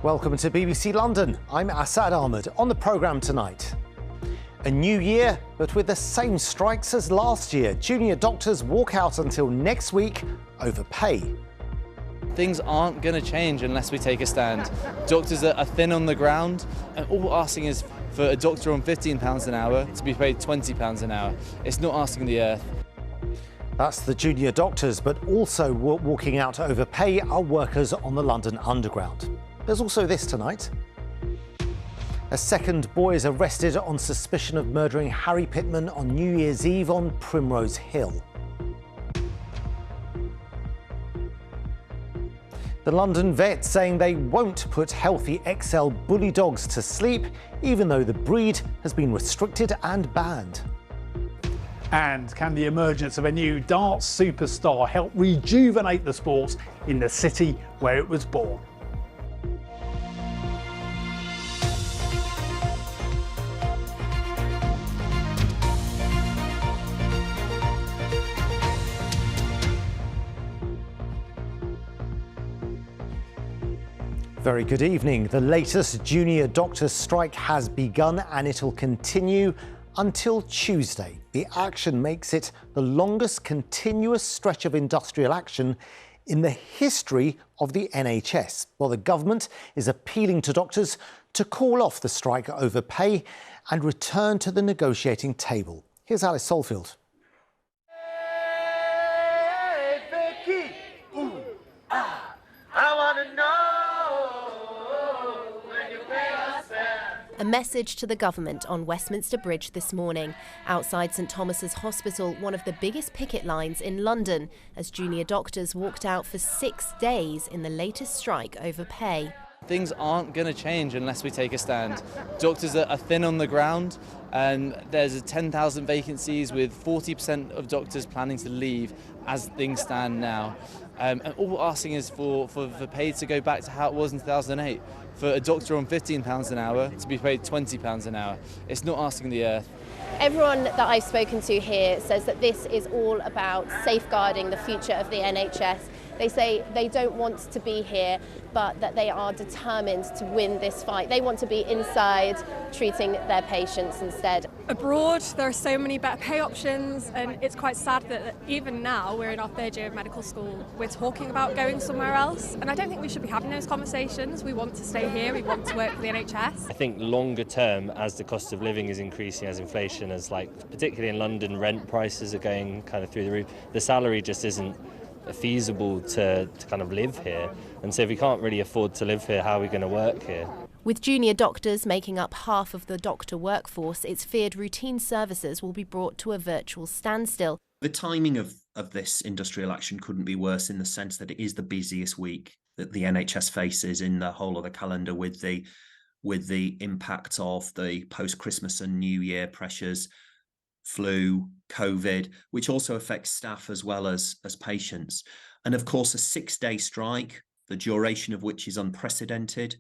Welcome to BBC London. I'm Assad Ahmed. On the programme tonight, a new year, but with the same strikes as last year. Junior doctors walk out until next week over pay. Things aren't going to change unless we take a stand. Doctors are thin on the ground, and all we're asking is for a doctor on £15 an hour to be paid £20 an hour. It's not asking the earth. That's the junior doctors, but also walking out over pay are workers on the London Underground. There's also this tonight. A second boy is arrested on suspicion of murdering Harry Pitman on New Year's Eve on Primrose Hill. The London vet saying they won't put healthy XL bully dogs to sleep, even though the breed has been restricted and banned. And can the emergence of a new darts superstar help rejuvenate the sport in the city where it was born? Very good evening. The latest junior doctors' strike has begun and it'll continue until Tuesday. The action makes it the longest continuous stretch of industrial action in the history of the NHS. Well, the government is appealing to doctors to call off the strike over pay and return to the negotiating table. Here's Alice Solfield. A message to the government on Westminster Bridge this morning, outside St Thomas's Hospital, one of the biggest picket lines in London, as junior doctors walked out for 6 days in the latest strike over pay. Things aren't going to change unless we take a stand. Doctors are thin on the ground, and there's 10,000 vacancies with 40% of doctors planning to leave as things stand now. And all we're asking is for pay to go back to how it was in 2008. For a doctor on £15 an hour to be paid £20 an hour. It's not asking the earth. Everyone that I've spoken to here says that this is all about safeguarding the future of the NHS. They say they don't want to be here, but that they are determined to win this fight. They want to be inside treating their patients instead. Abroad, there are so many better pay options, and it's quite sad that even now, we're in our third year of medical school, we're talking about going somewhere else. And I don't think we should be having those conversations. We want to stay here, we want to work for the NHS. I think longer term, as the cost of living is increasing, as inflation is particularly in London, rent prices are going kind of through the roof, the salary just isn't feasible to kind of live here. And so if we can't really afford to live here, how are we going to work here? With junior doctors making up half of the doctor workforce, it's feared routine services will be brought to a virtual standstill. The timing of this industrial action couldn't be worse, in the sense that it is the busiest week that the NHS faces in the whole of the calendar, with the impact of the post-Christmas and New Year pressures, flu, COVID, which also affects staff as well as patients. And of course, a 6-day strike, the duration of which is unprecedented,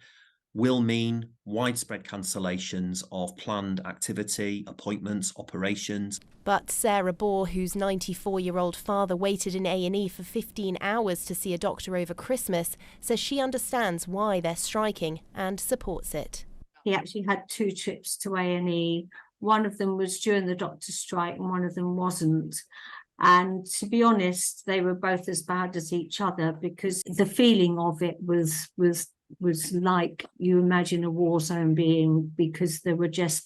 will mean widespread cancellations of planned activity, appointments, operations. But Sarah Bohr, whose 94-year-old father waited in A&E for 15 hours to see a doctor over Christmas, says she understands why they're striking and supports it. He actually had 2 trips to A&E. One of them was during the doctor's strike and one of them wasn't. And to be honest, they were both as bad as each other, because the feeling of it was like you imagine a war zone being, because there were just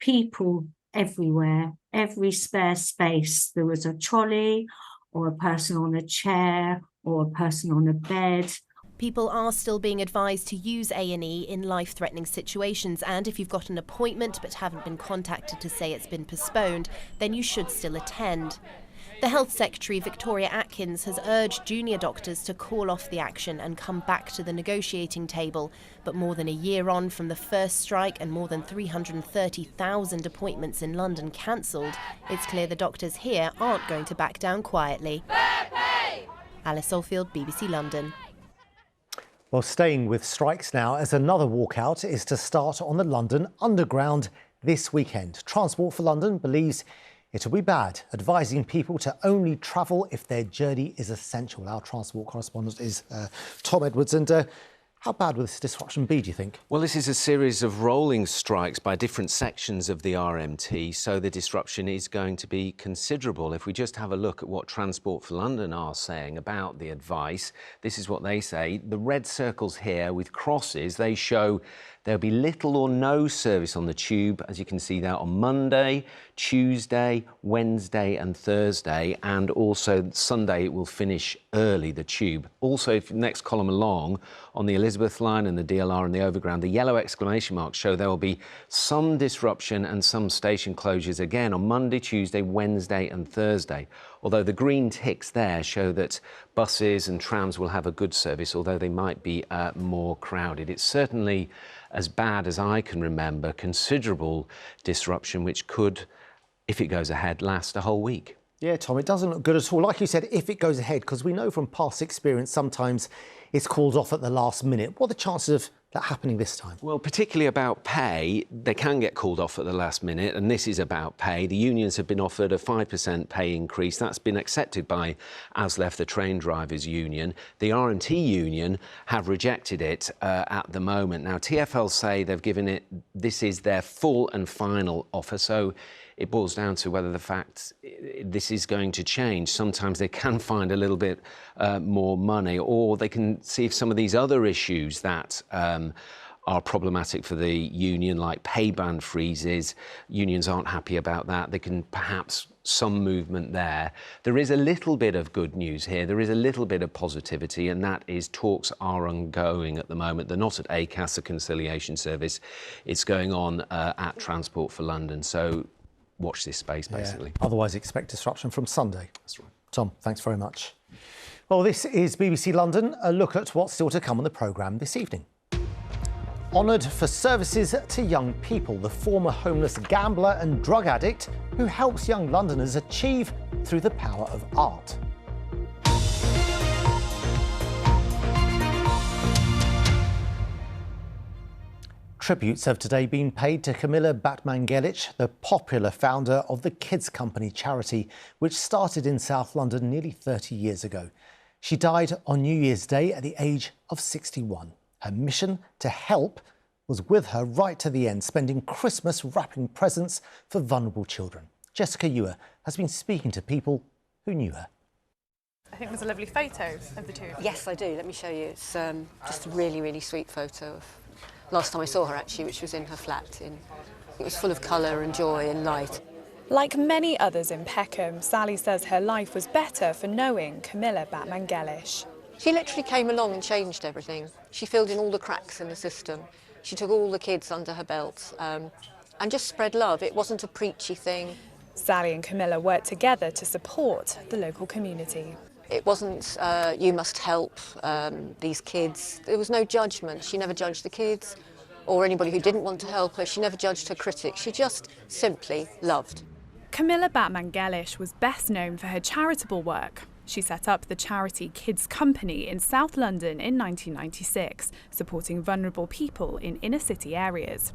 people everywhere, every spare space. There was a trolley or a person on a chair or a person on a bed. People are still being advised to use A&E in life-threatening situations, and if you've got an appointment but haven't been contacted to say it's been postponed, then you should still attend. The Health Secretary, Victoria Atkins, has urged junior doctors to call off the action and come back to the negotiating table. But more than a year on from the first strike and more than 330,000 appointments in London cancelled, it's clear the doctors here aren't going to back down quietly. Alice Solfield, BBC London. Well, staying with strikes now, as another walkout is to start on the London Underground this weekend. Transport for London believes it'll be bad, advising people to only travel if their journey is essential. Our transport correspondent is Tom Edwards. And How bad will this disruption be, do you think? Well, this is a series of rolling strikes by different sections of the RMT, so the disruption is going to be considerable. If we just have a look at what Transport for London are saying about the advice, this is what they say. The red circles here with crosses, they show there'll be little or no service on the tube, as you can see there, on Monday, Tuesday, Wednesday and Thursday, and also Sunday it will finish early, the tube. Also, if next column along, on the Elizabeth line and the DLR and the Overground, the yellow exclamation marks show there will be some disruption and some station closures again on Monday, Tuesday, Wednesday and Thursday. Although the green ticks there show that buses and trams will have a good service, although they might be more crowded. It's certainly as bad as I can remember, considerable disruption which could, if it goes ahead, last a whole week. Yeah, Tom, it doesn't look good at all. Like you said, if it goes ahead, because we know from past experience sometimes it's called off at the last minute. What are the chances of that happening this time? Well, particularly about pay, they can get called off at the last minute, and this is about pay. The unions have been offered a 5% pay increase. That's been accepted by ASLEF, the train drivers union. The RMT union have rejected it at the moment. Now, TfL say they've given it, this is their full and final offer, so it boils down to whether the fact this is going to change. Sometimes they can find a little bit more money, or they can see if some of these other issues that are problematic for the union, like pay band freezes, unions aren't happy about that. They can perhaps some movement there. There is a little bit of good news here. There is a little bit of positivity, and that is talks are ongoing at the moment. They're not at ACAS, the conciliation service. It's going on at Transport for London. So watch this space, basically. Yeah. Otherwise, expect disruption from Sunday. That's right. Tom, thanks very much. Well, this is BBC London, a look at what's still to come on the programme this evening. Honoured for services to young people, the former homeless gambler and drug addict who helps young Londoners achieve through the power of art. Tributes have today been paid to Camila Gich, the popular founder of the Kids Company charity, which started in South London nearly 30 years ago. She died on New Year's Day at the age of 61. Her mission to help was with her right to the end, spending Christmas wrapping presents for vulnerable children. Jessica Ewer has been speaking to people who knew her. I think there's a lovely photo of the two. Yes, I do. Let me show you. It's just a really, really sweet photo of last time I saw her, actually, which was in her flat. It was full of colour and joy and light. Like many others in Peckham, Sally says her life was better for knowing Camila Gich. She literally came along and changed everything. She filled in all the cracks in the system. She took all the kids under her belt and just spread love. It wasn't a preachy thing. Sally and Camila worked together to support the local community. It wasn't, you must help these kids. There was no judgment. She never judged the kids or anybody who didn't want to help her. She never judged her critics. She just simply loved. Camila Gich was best known for her charitable work. She set up the charity Kids Company in South London in 1996, supporting vulnerable people in inner city areas.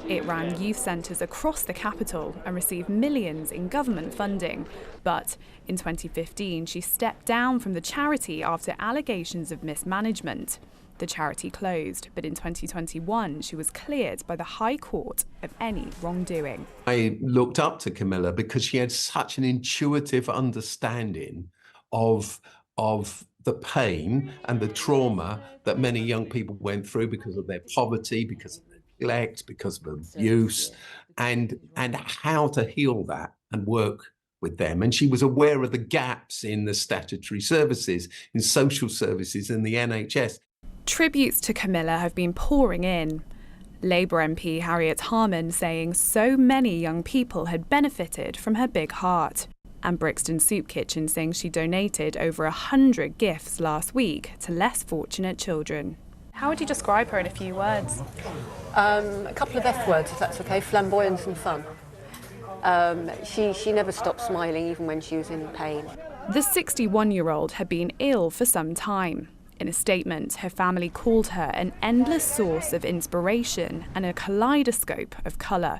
It ran youth centres across the capital and received millions in government funding. But in 2015, she stepped down from the charity after allegations of mismanagement. The charity closed, but in 2021, she was cleared by the High Court of any wrongdoing. I looked up to Camilla because she had such an intuitive understanding of the pain and the trauma that many young people went through because of their poverty, because of neglect, because of abuse, and how to heal that and work with them. And she was aware of the gaps in the statutory services, in social services, in the NHS. Tributes to Camila have been pouring in. Labour MP Harriet Harman saying so many young people had benefited from her big heart. And Brixton Soup Kitchen saying she donated over 100 gifts last week to less fortunate children. How would you describe her in a few words? A couple of F words, if that's okay, flamboyance and fun. She never stopped smiling, even when she was in pain. The 61-year-old had been ill for some time. In a statement, her family called her an endless source of inspiration and a kaleidoscope of colour.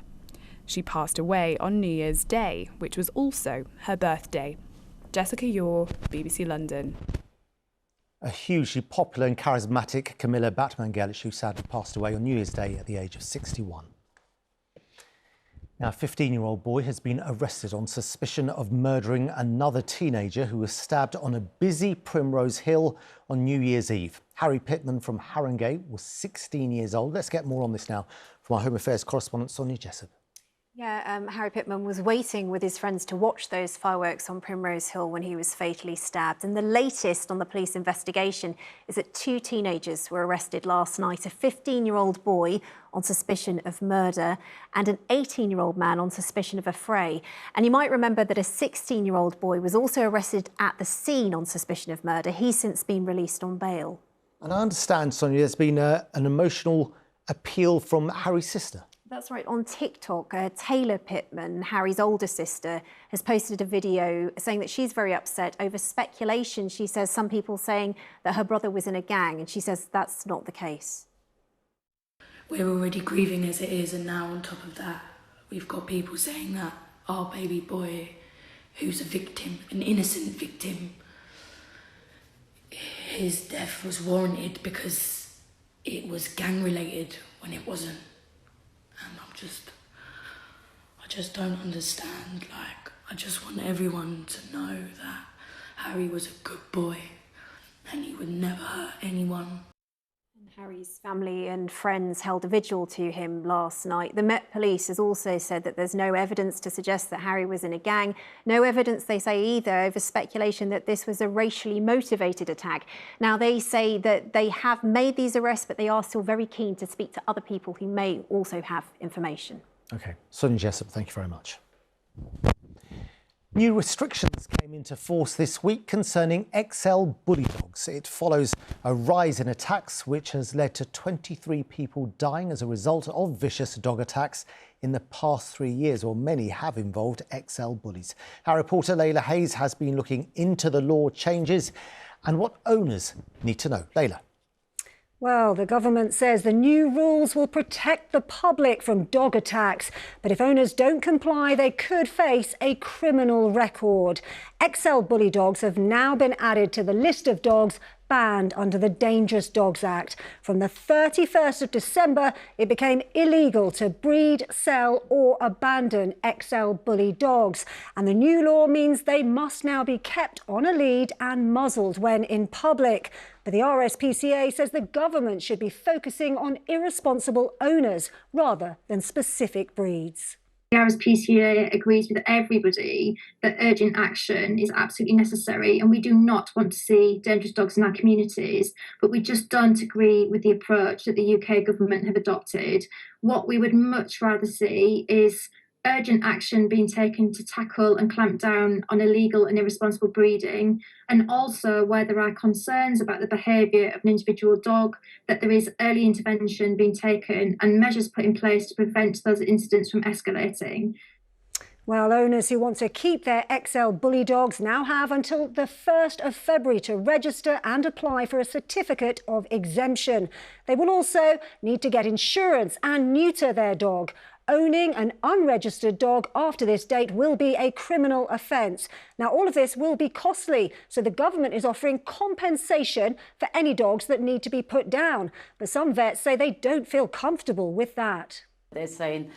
She passed away on New Year's Day, which was also her birthday. Jessica Ewer, BBC London. A hugely popular and charismatic Camila Pitman, who sadly passed away on New Year's Day at the age of 61. Now, a 15-year-old boy has been arrested on suspicion of murdering another teenager who was stabbed on a busy Primrose Hill on New Year's Eve. Harry Pitman from Haringey was 16 years old. Let's get more on this now from our Home Affairs correspondent, Sonia Jessup. Yeah, Harry Pitman was waiting with his friends to watch those fireworks on Primrose Hill when he was fatally stabbed. And the latest on the police investigation is that 2 teenagers were arrested last night, a 15-year-old boy on suspicion of murder and an 18-year-old man on suspicion of a fray. And you might remember that a 16-year-old boy was also arrested at the scene on suspicion of murder. He's since been released on bail. And I understand, Sonia, there's been an emotional appeal from Harry's sister. That's right. On TikTok, Taylor Pitman, Harry's older sister, has posted a video saying that she's very upset over speculation. She says some people saying that her brother was in a gang, and she says that's not the case. We're already grieving as it is, and now on top of that, we've got people saying that our baby boy, who's a victim, an innocent victim, his death was warranted because it was gang-related when it wasn't. And I just don't understand. Like, I just want everyone to know that Harry was a good boy and he would never hurt anyone. Harry's family and friends held a vigil to him last night. The Met Police has also said that there's no evidence to suggest that Harry was in a gang. No evidence, they say, either over speculation that this was a racially motivated attack. Now, they say that they have made these arrests, but they are still very keen to speak to other people who may also have information. OK. Sonia Jessup, thank you very much. New restrictions came into force this week concerning XL bully dogs. It follows a rise in attacks, which has led to 23 people dying as a result of vicious dog attacks in the past 3 years, or many have involved XL bullies. Our reporter Laya Hayes has been looking into the law changes and what owners need to know. Layla. Well, the government says the new rules will protect the public from dog attacks. But if owners don't comply, they could face a criminal record. XL bully dogs have now been added to the list of dogs banned under the Dangerous Dogs Act. From the 31st of December, it became illegal to breed, sell or abandon XL bully dogs. And the new law means they must now be kept on a lead and muzzled when in public. But the RSPCA says the government should be focusing on irresponsible owners rather than specific breeds. The RSPCA agrees with everybody that urgent action is absolutely necessary, and we do not want to see dangerous dogs in our communities, but we just don't agree with the approach that the UK government have adopted. What we would much rather see is urgent action being taken to tackle and clamp down on illegal and irresponsible breeding, and also where there are concerns about the behaviour of an individual dog, that there is early intervention being taken and measures put in place to prevent those incidents from escalating. Well, owners who want to keep their XL bully dogs now have until the 1st of February to register and apply for a certificate of exemption. They will also need to get insurance and neuter their dog. Owning an unregistered dog after this date will be a criminal offence. Now, all of this will be costly, so the government is offering compensation for any dogs that need to be put down. But some vets say they don't feel comfortable with that. They're saying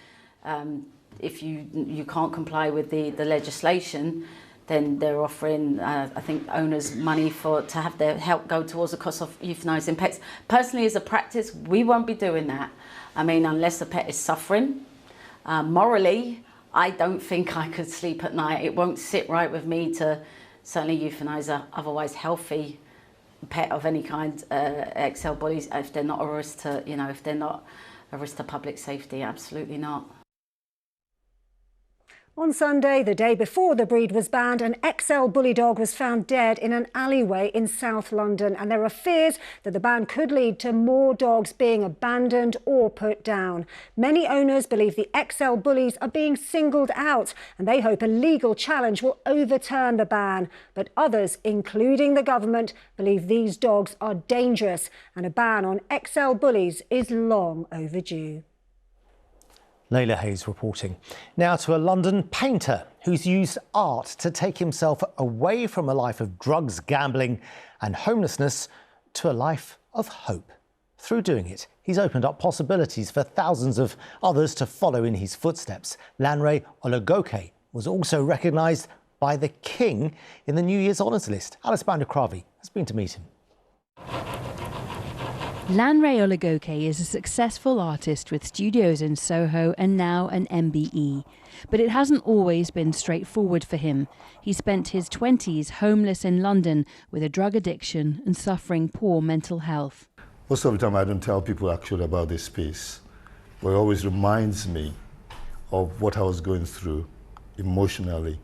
if you can't comply with the legislation, then they're offering, I think, owners money to have their help go towards the cost of euthanising pets. Personally, as a practice, we won't be doing that. I mean, unless the pet is suffering. Morally, I don't think I could sleep at night. It won't sit right with me to certainly euthanise a otherwise healthy pet of any kind, XL bullies, if they're not a risk to, if they're not a risk to public safety, absolutely not. On Sunday, the day before the breed was banned, an XL bully dog was found dead in an alleyway in South London, and there are fears that the ban could lead to more dogs being abandoned or put down. Many owners believe the XL bullies are being singled out, and they hope a legal challenge will overturn the ban. But others, including the government, believe these dogs are dangerous, and a ban on XL bullies is long overdue. Laya Hayes reporting. Now to a London painter who's used art to take himself away from a life of drugs, gambling and homelessness to a life of hope. Through doing it, he's opened up possibilities for thousands of others to follow in his footsteps. Laya Hayes was also recognised by the King in the New Year's Honours list. Alice Bandakravi has been to meet him. Laya Hayes is a successful artist with studios in Soho and now an MBE. But it hasn't always been straightforward for him. He spent his 20s homeless in London with a drug addiction and suffering poor mental health. Most of the time I don't tell people actually about this piece, but it always reminds me of what I was going through emotionally.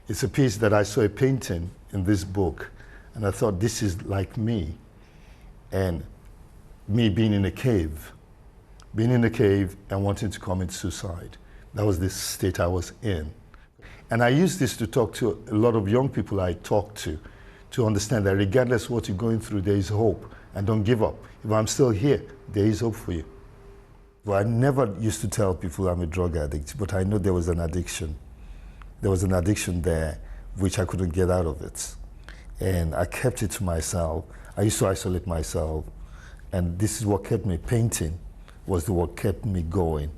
It's a piece that I saw a painting in this book, and I thought this is like me. And me being in a cave and wanting to commit suicide. That was the state I was in. And I used this to talk to a lot of young people I talk to understand that regardless of what you're going through, there is hope, and don't give up. If I'm still here, there is hope for you. Well, I never used to tell people I'm a drug addict, but I know there was an addiction. There was an addiction there which I couldn't get out of it. And I kept it to myself. I used to isolate myself. And this is what kept me painting, was what kept me going.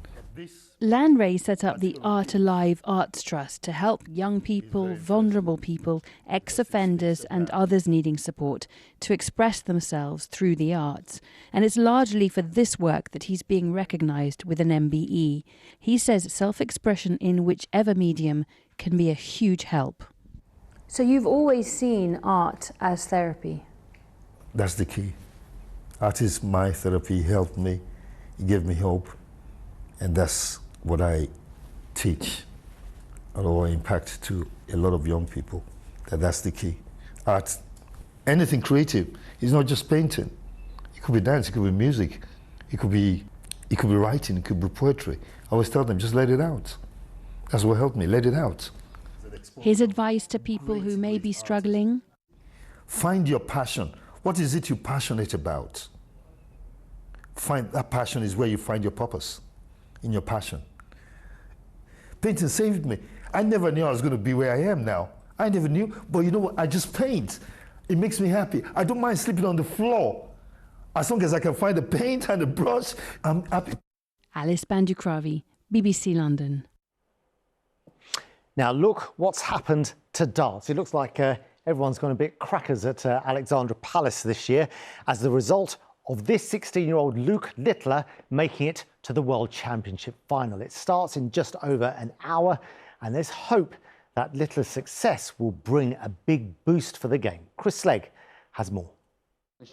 Laya set up the Art Alive Arts Trust to help young people, vulnerable people, ex-offenders and others needing support to express themselves through the arts. And it's largely for this work that he's being recognised with an MBE. He says self-expression in whichever medium can be a huge help. So you've always seen art as therapy? That's the key. Art is my therapy. It helped me, it gave me hope, and that's what I teach or impact to a lot of young people. That's the key. Art, anything creative, is not just painting. It could be dance, it could be music, it could be writing, it could be poetry. I always tell them, just let it out. That's what helped me, let it out. His advice to people who may be struggling? Find your passion. What is it you're passionate about? Find that passion is where you find your purpose, in your passion. Painting saved me. I never knew I was going to be where I am now. I never knew, but you know what? I just paint. It makes me happy. I don't mind sleeping on the floor. As long as I can find the paint and the brush, I'm happy. Alice Bandakravi, BBC London. Now look what's happened to darts. It looks like everyone's gone a bit crackers at Alexandra Palace this year as the result of this 16-year-old Luke Littler making it to the World Championship final. It starts in just over an hour, and there's hope that Littler's success will bring a big boost for the game. Chris Slegg has more.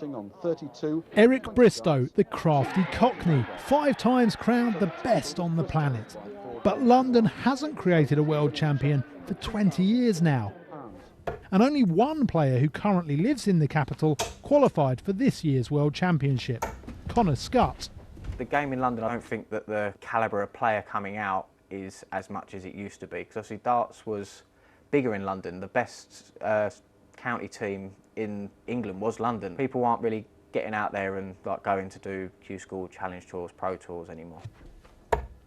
On 32. Eric Bristow, the crafty Cockney, 5 times crowned the best on the planet. But London hasn't created a world champion for 20 years now. And only one player who currently lives in the capital qualified for this year's World Championship, Connor Scutt. The game in London, I don't think that the calibre of player coming out is as much as it used to be, because obviously darts was bigger in London. The best county team in England was London. People aren't really getting out there and going to do Q School, Challenge Tours, Pro Tours anymore.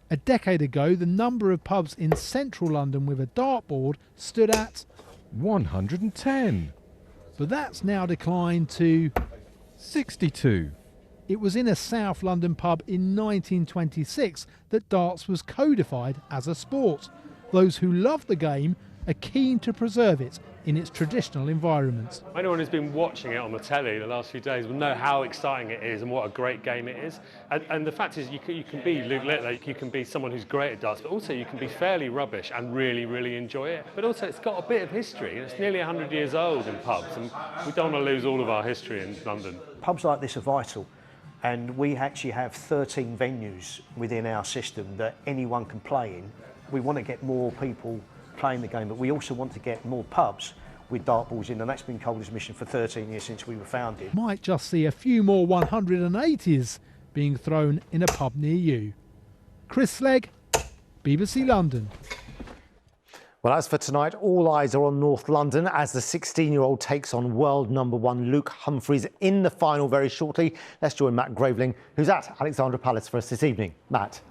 A decade ago, the number of pubs in central London with a dartboard stood at 110. But that's now declined to 62. It was in a South London pub in 1926 that darts was codified as a sport. Those who love the game are keen to preserve it in its traditional environment. Anyone who's been watching it on the telly the last few days will know how exciting it is and what a great game it is. And the fact is you can be Luke Littler, you can be someone who's great at darts, but also you can be fairly rubbish and really, really enjoy it. But also it's got a bit of history. It's nearly 100 years old in pubs, and we don't want to lose all of our history in London. Pubs like this are vital, and we actually have 13 venues within our system that anyone can play in. We want to get more people playing the game, but we also want to get more pubs with dartballs in, and that's been Calder's mission for 13 years since we were founded. Might just see a few more 180s being thrown in a pub near you. Chris Slegg, BBC London. Well, as for tonight, all eyes are on North London as the 16-year-old takes on world #1 Luke Humphries in the final very shortly. Let's join Matt Graveling, who's at Alexandra Palace for us this evening. Matt.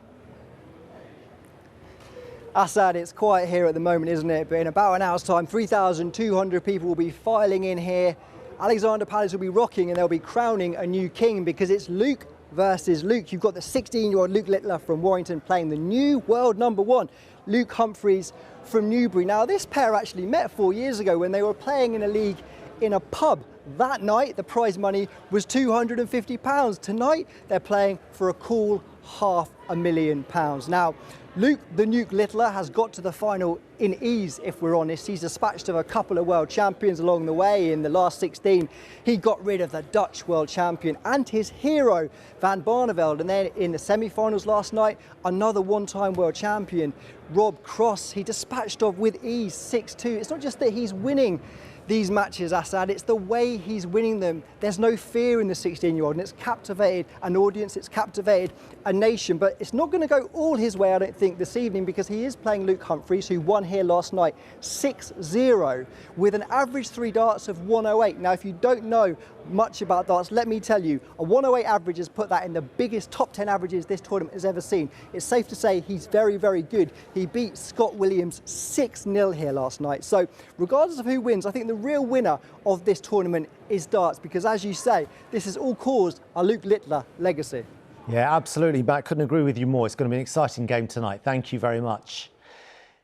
Assad, it's quiet here at the moment, isn't it? But in about an hour's time, 3,200 people will be filing in here. Alexander Palace will be rocking and they'll be crowning a new king because it's Luke versus Luke. You've got the 16-year-old Luke Littler from Warrington playing the new world #1, Luke Humphries from Newbury. Now, this pair actually met 4 years ago when they were playing in a league in a pub. That night, the prize money was £250. Tonight, they're playing for a cool £500,000. Now, Luke the Nuke Littler has got to the final in ease, if we're honest. He's dispatched of a couple of world champions along the way. In the last 16, he got rid of the Dutch world champion and his hero, Van Barneveld. And then in the semi-finals last night, another one-time world champion, Rob Cross, he dispatched of with ease, 6-2. It's not just that he's winning these matches, Assad, it's the way he's winning them. There's no fear in the 16-year-old, and it's captivated an audience, it's captivated a nation, but it's not going to go all his way, I don't think, this evening, because he is playing Luke Humphries, who won here last night 6-0 with an average 3 darts of 108. Now, if you don't know much about darts, let me tell you, a 108 average has put that in the biggest top 10 averages this tournament has ever seen. It's safe to say he's very, very good. He beat Scott Williams 6-0 here last night. So regardless of who wins, I think the real winner of this tournament is darts, because as you say, this has all caused a Luke Littler legacy. Yeah, absolutely, Matt. Couldn't agree with you more. It's going to be an exciting game tonight. Thank you very much.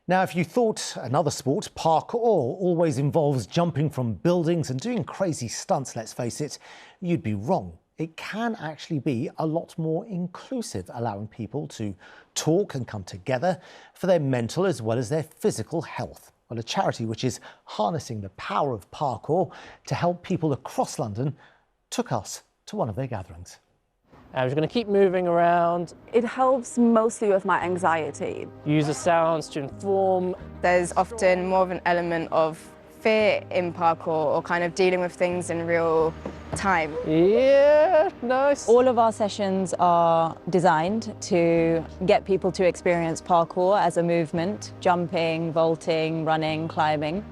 Now, if you thought another sport, parkour, always involves jumping from buildings and doing crazy stunts, let's face it, you'd be wrong. It can actually be a lot more inclusive, allowing people to talk and come together for their mental as well as their physical health. Well, a charity which is harnessing the power of parkour to help people across London took us to one of their gatherings. I'm just going to keep moving around. It helps mostly with my anxiety. Use the sounds to inform. There's often more of an element of fear in parkour, or kind of dealing with things in real time. Yeah, nice. All of our sessions are designed to get people to experience parkour as a movement, jumping, vaulting, running, climbing.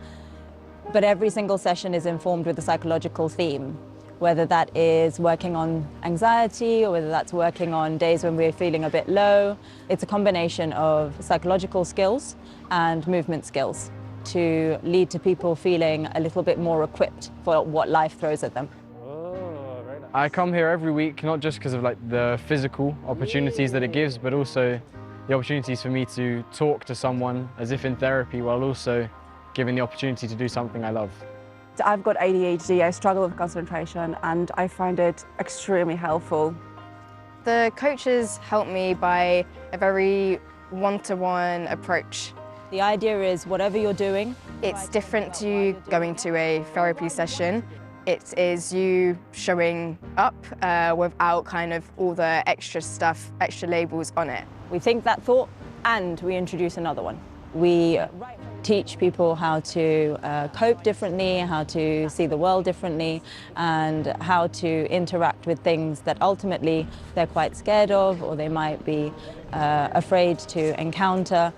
But every single session is informed with a psychological theme, whether that is working on anxiety or whether that's working on days when we're feeling a bit low. It's a combination of psychological skills and movement skills to lead to people feeling a little bit more equipped for what life throws at them. Oh, very nice. I come here every week, not just because of the physical opportunities that it gives, but also the opportunities for me to talk to someone as if in therapy, while also given the opportunity to do something I love. I've got ADHD, I struggle with concentration, and I find it extremely helpful. The coaches help me by a very one-to-one approach. The idea is whatever you're doing, it's different to going to a therapy session. It is you showing up without kind of all the extra stuff, extra labels on it. we think that thought and we introduce another one. We teach people how to cope differently, how to see the world differently, and how to interact with things that ultimately they're quite scared of or they might be afraid to encounter.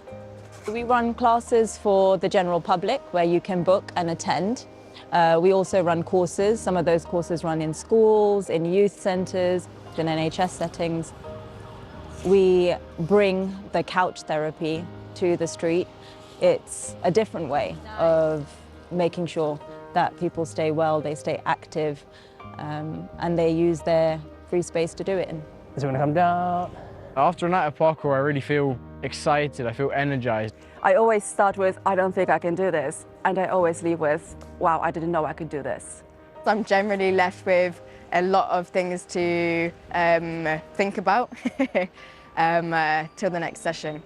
We run classes for the general public where you can book and attend. We also run courses. Some of those courses run in schools, in youth centres, in NHS settings. We bring the couch therapy to the street. It's a different way of making sure that people stay well, they stay active, and they use their free space to do it in. So when I come down, after a night of parkour, I really feel excited, I feel energized. I always start with, I don't think I can do this. And I always leave with, wow, I didn't know I could do this. I'm generally left with a lot of things to think about till the next session.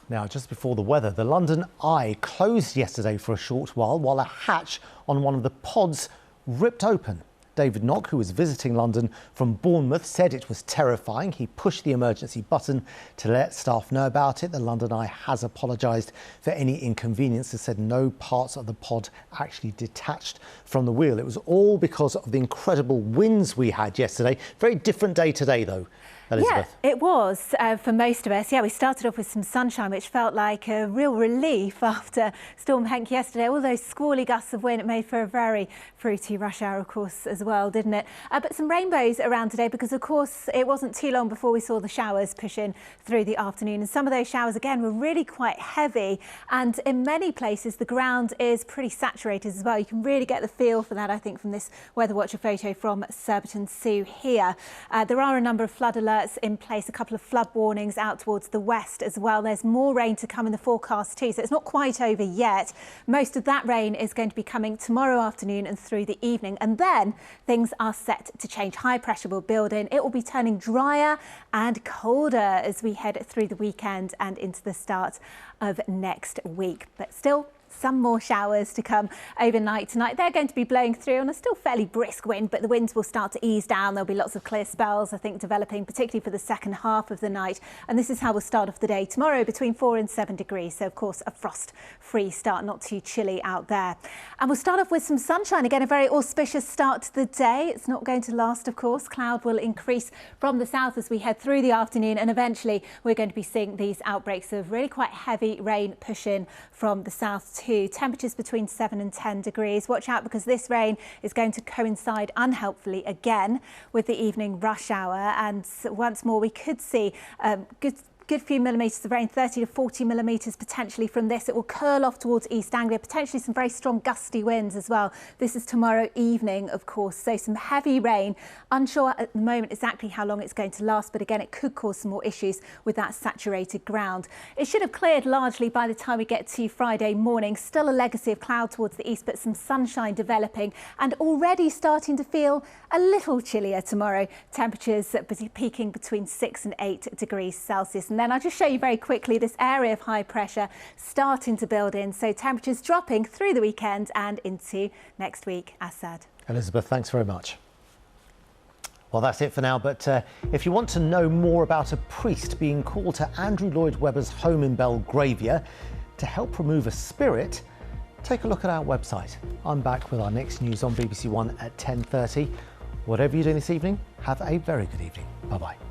Now, just before the weather, the London Eye closed yesterday for a short while a hatch on one of the pods ripped open. David Knock, who was visiting London from Bournemouth, said it was terrifying. He pushed the emergency button to let staff know about it. The London Eye has apologised for any inconvenience and said no parts of the pod actually detached from the wheel. It was all because of the incredible winds we had yesterday. Very different day today, though. Elizabeth. Yeah, it was for most of us. Yeah, we started off with some sunshine, which felt like a real relief after Storm Henk yesterday. All those squally gusts of wind, it made for a very fruity rush hour, of course, as well, didn't it? But some rainbows around today because, of course, it wasn't too long before we saw the showers push in through the afternoon. And some of those showers, again, were really quite heavy. And in many places, the ground is pretty saturated as well. You can really get the feel for that, I think, from this Weather Watcher photo from Surbiton Zoo here. There are a number of flood alerts in place, a couple of flood warnings out towards the west as well. There's more rain to come in the forecast too, so it's not quite over yet. Most of that rain is going to be coming tomorrow afternoon and through the evening, and then things are set to change. High pressure will build in. It will be turning drier and colder as we head through the weekend and into the start of next week, but still some more showers to come overnight tonight. They're going to be blowing through on a still fairly brisk wind, but the winds will start to ease down. There'll be lots of clear spells, I think, developing, particularly for the second half of the night. And this is how we'll start off the day tomorrow, between 4 and 7 degrees. So, of course, a frost-free start, not too chilly out there. And we'll start off with some sunshine. Again, a very auspicious start to the day. It's not going to last, of course. Cloud will increase from the south as we head through the afternoon. And eventually, we're going to be seeing these outbreaks of really quite heavy rain push in from the south too. Temperatures between 7 and 10 degrees. Watch out because this rain is going to coincide unhelpfully again with the evening rush hour, and once more we could see good few millimetres of rain, 30 to 40 millimetres potentially from this. It will curl off towards East Anglia, potentially some very strong gusty winds as well. This is tomorrow evening, of course, so some heavy rain. Unsure at the moment exactly how long it's going to last, but again, it could cause some more issues with that saturated ground. It should have cleared largely by the time we get to Friday morning. Still a legacy of cloud towards the east, but some sunshine developing and already starting to feel a little chillier tomorrow. Temperatures peaking between 6 and 8 degrees Celsius. And then I'll just show you very quickly this area of high pressure starting to build in. So temperatures dropping through the weekend and into next week, as said. Elizabeth, thanks very much. Well, that's it for now. But if you want to know more about a priest being called to Andrew Lloyd Webber's home in Belgravia to help remove a spirit, take a look at our website. I'm back with our next news on BBC One at 10:30. Whatever you're doing this evening, have a very good evening. Bye-bye.